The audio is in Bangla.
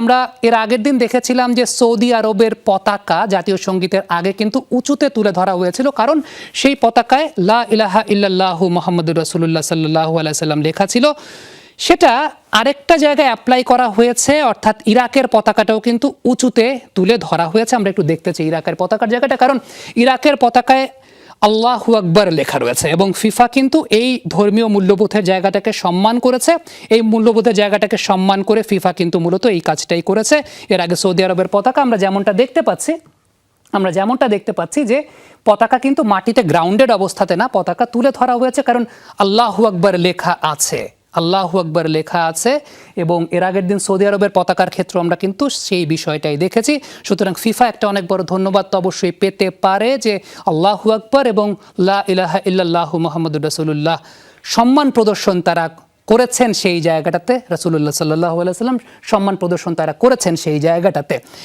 আমরা এর আগের দিন দেখেছিলাম যে সৌদি আরবের পতাকা জাতীয় সঙ্গীতের আগে কিন্তু উঁচুতে তুলে ধরা হয়েছিল, কারণ সেই পতাকায় লা ইলাহা ইল্লাল্লাহু মুহাম্মাদুর রাসূলুল্লাহ সাল্লাল্লাহু আলাইহি সাল্লাম লেখা ছিল। সেটা আরেকটা জায়গায় অ্যাপ্লাই করা হয়েছে, অর্থাৎ ইরাকের পতাকাটাও কিন্তু উঁচুতে তুলে ধরা হয়েছে। আমরা একটু দেখতে চাই ইরাকের পতাকার জায়গাটা, কারণ ইরাকের পতাকায় আল্লাহু আকবার লেখা রয়েছে এবং ফিফা কিন্তু এই ধর্মীয় মূল্যবোধের জায়গাটাকে সম্মান করেছে। এই মূল্যবোধের জায়গাটাকে সম্মান করে ফিফা কিন্তু মূলত এই কাজটাই করেছে। এর আগে সৌদি আরবের পতাকা আমরা যেমনটা দেখতে পাচ্ছি যে পতাকা কিন্তু মাটিতে গ্রাউন্ডেড অবস্থাতে না, পতাকা তুলে ধরা হয়েছে, কারণ আল্লাহু আকবার লেখা আছে, আল্লাহু আকবার লেখা আছে। এবং এর আগের দিন সৌদি আরবের পতাকার ক্ষেত্রে আমরা কিন্তু সেই বিষয়টাই দেখেছি। সুতরাং ফিফা একটা অনেক বড় ধন্যবাদ তো অবশ্যই পেতে পারে যে আল্লাহু আকবার এবং লা ইলাহা ইল্লাল্লাহু মুহাম্মাদুর রাসূলুল্লাহ সম্মান প্রদর্শন তারা করেছেন সেই জায়গাটাতে, রাসূলুল্লাহ সাল্লাল্লাহু আলাইহি ওয়াসাল্লাম সম্মান প্রদর্শন তারা করেছেন সেই জায়গাটাতে।